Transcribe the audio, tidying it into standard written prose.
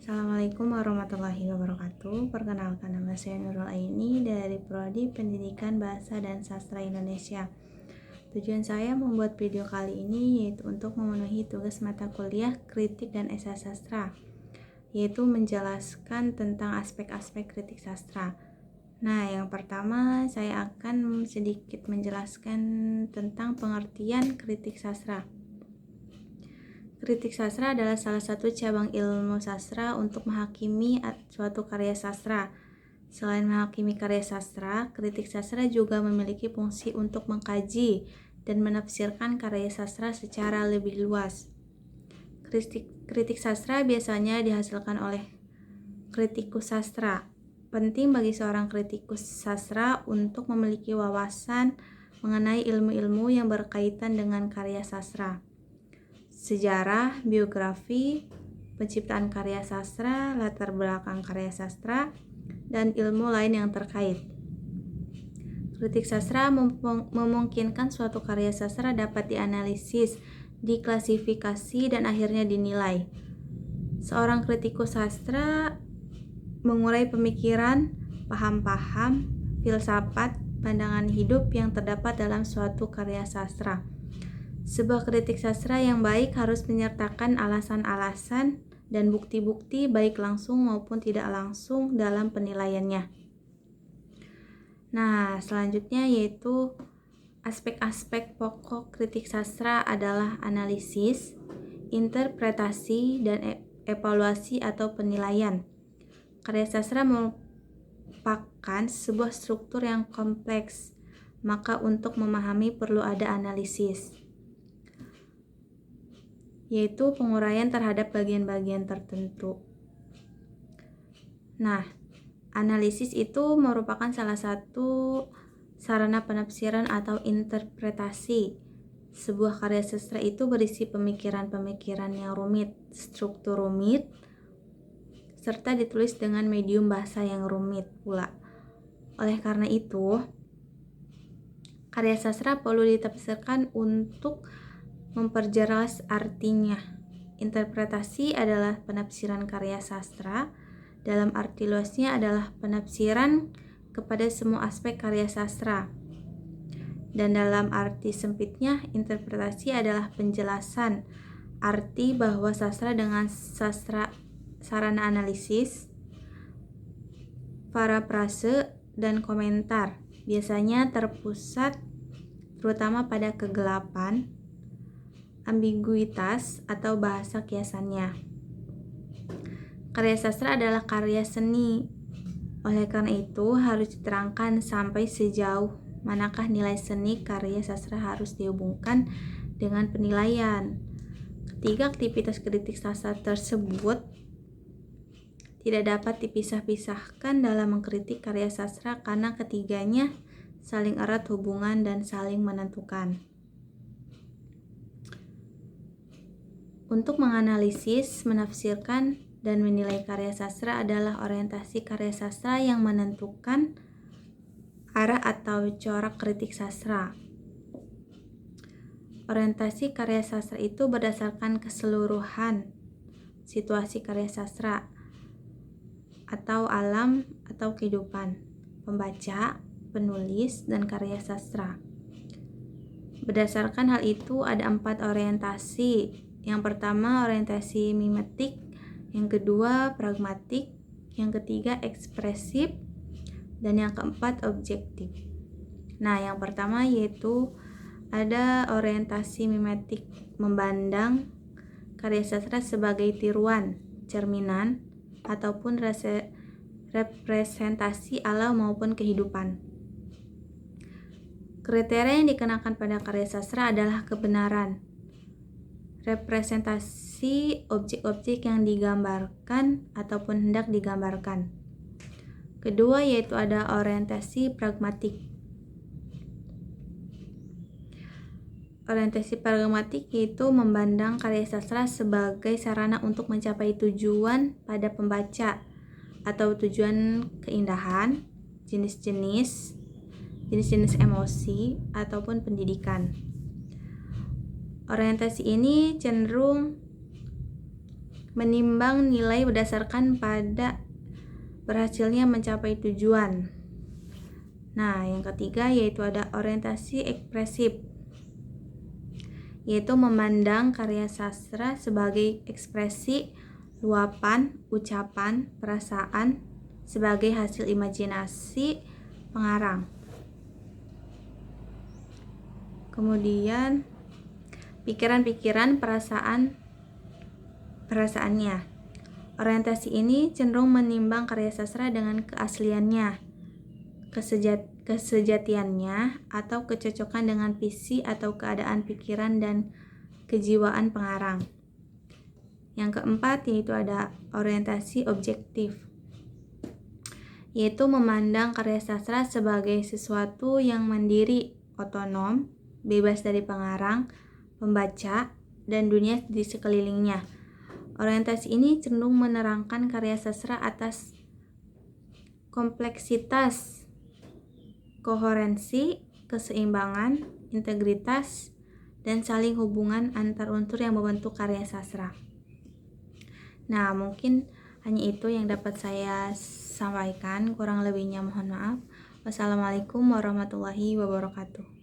Assalamualaikum warahmatullahi wabarakatuh. Perkenalkan, nama saya Nurul Aini dari Prodi Pendidikan Bahasa dan Sastra Indonesia. Tujuan saya membuat video kali ini yaitu untuk memenuhi tugas mata kuliah Kritik dan Esai Sastra, yaitu menjelaskan tentang aspek-aspek kritik sastra. Nah, yang pertama saya akan sedikit menjelaskan tentang pengertian kritik sastra. Kritik sastra adalah salah satu cabang ilmu sastra untuk menghakimi suatu karya sastra. Selain menghakimi karya sastra, kritik sastra juga memiliki fungsi untuk mengkaji dan menafsirkan karya sastra secara lebih luas. Kritik sastra biasanya dihasilkan oleh kritikus sastra. Penting bagi seorang kritikus sastra untuk memiliki wawasan mengenai ilmu-ilmu yang berkaitan dengan karya sastra. Sejarah, biografi, penciptaan karya sastra, latar belakang karya sastra, dan ilmu lain yang terkait. Kritik sastra memungkinkan suatu karya sastra dapat dianalisis, diklasifikasi, dan akhirnya dinilai. Seorang kritikus sastra mengurai pemikiran, paham-paham, filsafat, pandangan hidup yang terdapat dalam suatu karya sastra. Sebuah kritik sastra yang baik harus menyertakan alasan-alasan dan bukti-bukti baik langsung maupun tidak langsung dalam penilaiannya. Nah, selanjutnya yaitu aspek-aspek pokok kritik sastra adalah analisis, interpretasi, dan evaluasi atau penilaian. Karya sastra merupakan sebuah struktur yang kompleks, maka untuk memahami perlu ada analisis, yaitu penguraian terhadap bagian-bagian tertentu. Nah, analisis itu merupakan salah satu sarana penafsiran atau interpretasi. Sebuah karya sastra itu berisi pemikiran-pemikiran yang rumit, struktur rumit, serta ditulis dengan medium bahasa yang rumit pula. Oleh karena itu, karya sastra perlu ditafsirkan untuk memperjelas artinya. Interpretasi adalah penafsiran karya sastra. Dalam arti luasnya adalah penafsiran kepada semua aspek karya sastra. Dan dalam arti sempitnya, interpretasi adalah penjelasan arti bahwa sastra dengan sarana analisis, parafrase, dan komentar. Biasanya terpusat terutama pada kegelapan, ambiguitas, atau bahasa kiasannya. Karya sastra adalah karya seni. Oleh karena itu, harus diterangkan sampai sejauh manakah nilai seni karya sastra harus dihubungkan dengan penilaian. Ketiga aktivitas kritik sastra tersebut tidak dapat dipisah-pisahkan dalam mengkritik karya sastra karena ketiganya saling erat hubungan dan saling menentukan. Untuk menganalisis, menafsirkan, dan menilai karya sastra adalah orientasi karya sastra yang menentukan arah atau corak kritik sastra. Orientasi karya sastra itu berdasarkan keseluruhan situasi karya sastra atau alam atau kehidupan pembaca, penulis, dan karya sastra. Berdasarkan hal itu ada 4 orientasi. Yang pertama orientasi mimetik, yang kedua pragmatik, yang ketiga ekspresif, dan yang keempat objektif. Nah, yang pertama yaitu ada orientasi mimetik, memandang karya sastra sebagai tiruan, cerminan, ataupun representasi alam maupun kehidupan. Kriteria yang dikenakan pada karya sastra adalah kebenaran, representasi objek-objek yang digambarkan ataupun hendak digambarkan. Kedua yaitu ada orientasi pragmatik. Orientasi pragmatik yaitu memandang karya sastra sebagai sarana untuk mencapai tujuan pada pembaca atau tujuan keindahan, jenis-jenis emosi, ataupun pendidikan. Orientasi ini cenderung menimbang nilai berdasarkan pada berhasilnya mencapai tujuan. Nah, yang ketiga yaitu ada orientasi ekspresif, yaitu memandang karya sastra sebagai ekspresi luapan, ucapan, perasaan sebagai hasil imajinasi pengarang. Kemudian pikiran-pikiran perasaannya. Orientasi ini cenderung menimbang karya sastra dengan keasliannya, kesejatiannya, atau kecocokan dengan visi atau keadaan pikiran dan kejiwaan pengarang. Yang keempat yaitu ada orientasi objektif, yaitu memandang karya sastra sebagai sesuatu yang mandiri, otonom, bebas dari pengarang, pembaca, dan dunia di sekelilingnya. Orientasi ini cenderung menerangkan karya sastra atas kompleksitas, koherensi, keseimbangan, integritas, dan saling hubungan antar unsur yang membentuk karya sastra. Nah, mungkin hanya itu yang dapat saya sampaikan, kurang lebihnya mohon maaf. Wassalamualaikum warahmatullahi wabarakatuh.